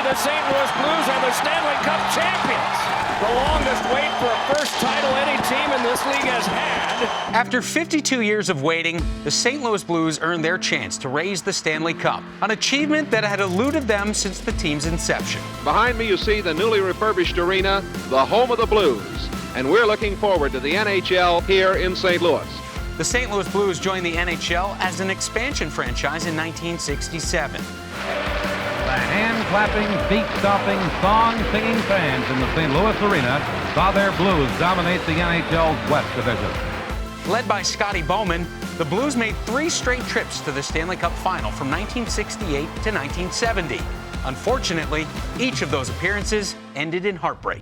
the St. Louis Blues are the Stanley Cup champions. The longest wait for a first title any team in this league has had. After 52 years of waiting, the St. Louis Blues earned their chance to raise the Stanley Cup, an achievement that had eluded them since the team's inception. Behind me you see the newly refurbished arena, the home of the Blues, and we're looking forward to the NHL here in St. Louis. The St. Louis Blues joined the NHL as an expansion franchise in 1967. The hand-clapping, feet-stomping, song-singing fans in the St. Louis arena saw their Blues dominate the NHL's West Division. Led by Scotty Bowman, the Blues made 3 straight trips to the Stanley Cup Final from 1968 to 1970. Unfortunately, each of those appearances ended in heartbreak.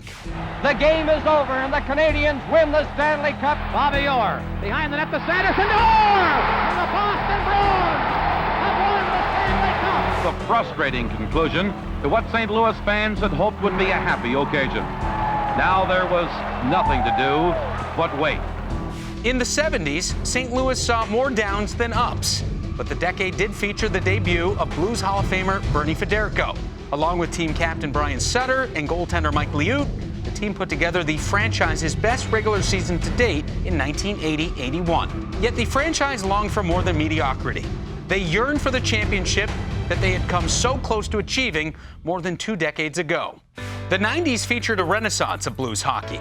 The game is over, and the Canadiens win the Stanley Cup. Bobby Orr behind the net to Sanderson. Orr! And the Boston Bruins have won the Stanley Cup. The frustrating conclusion to what St. Louis fans had hoped would be a happy occasion. Now there was nothing to do but wait. In the 70s, St. Louis saw more downs than ups. But the decade did feature the debut of Blues Hall of Famer Bernie Federico. Along with team captain Brian Sutter and goaltender Mike Liut, the team put together the franchise's best regular season to date in 1980-81. Yet the franchise longed for more than mediocrity. They yearned for the championship that they had come so close to achieving more than 2 decades ago. The 90s featured a renaissance of Blues hockey.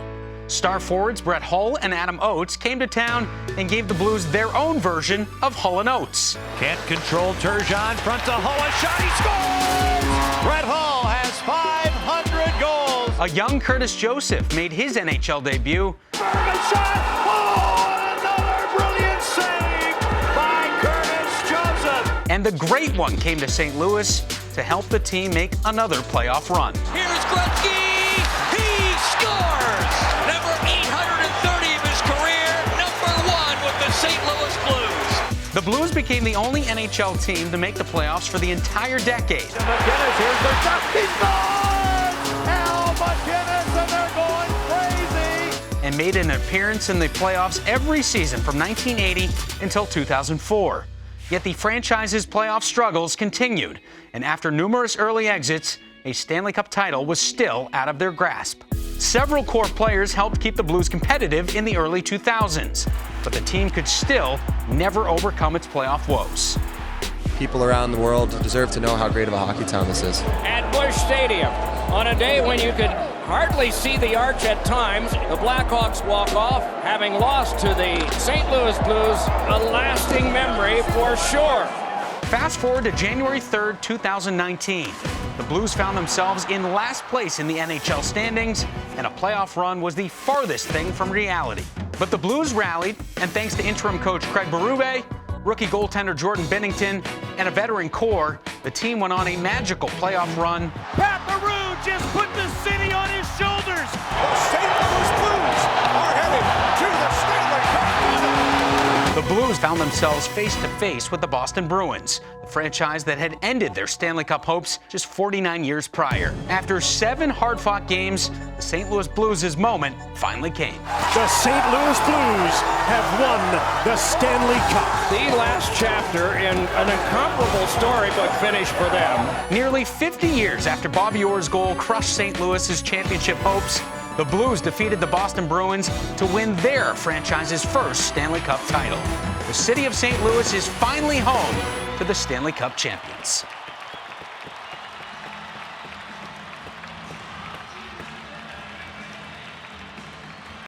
Star forwards Brett Hull and Adam Oates came to town and gave the Blues their own version of Hull and Oates. Can't control Turgeon, front to Hull, a shot, he scores! Brett Hull has 500 goals. A young Curtis Joseph made his NHL debut. Bergman shot, oh, another brilliant save by Curtis Joseph. And the great one came to St. Louis to help the team make another playoff run. Here's Gretzky, he scores! Number 830 of his career, #1 with the St. Louis Blues. The Blues became the only NHL team to make the playoffs for the entire decade. McGinnis, here's their shot, he scores! Al McGinnis, and they're going crazy! And made an appearance in the playoffs every season from 1980 until 2004. Yet the franchise's playoff struggles continued, and after numerous early exits, a Stanley Cup title was still out of their grasp. Several core players helped keep the Blues competitive in the early 2000s, but the team could still never overcome its playoff woes. People around the world deserve to know how great of a hockey town this is. At Busch Stadium, on a day when you could hardly see the arch at times, the Blackhawks walk off, having lost to the St. Louis Blues, a lasting memory for sure. Fast forward to January 3rd, 2019. The Blues found themselves in last place in the NHL standings, and a playoff run was the farthest thing from reality. But the Blues rallied, and thanks to interim coach Craig Berube, rookie goaltender Jordan Binnington, and a veteran core, the team went on a magical playoff run. Paparoo just put the city on his shoulders. The St. Louis Blues are headed to the Stanley Cup final. The Blues found themselves face-to-face with the Boston Bruins, the franchise that had ended their Stanley Cup hopes just 49 years prior. After 7 hard-fought games, the St. Louis Blues' moment finally came. The St. Louis Blues have won the Stanley Cup. The last chapter in an incomparable storybook finish for them. Nearly 50 years after Bobby Orr's goal crushed St. Louis' championship hopes, the Blues defeated the Boston Bruins to win their franchise's first Stanley Cup title. The city of St. Louis is finally home to the Stanley Cup champions.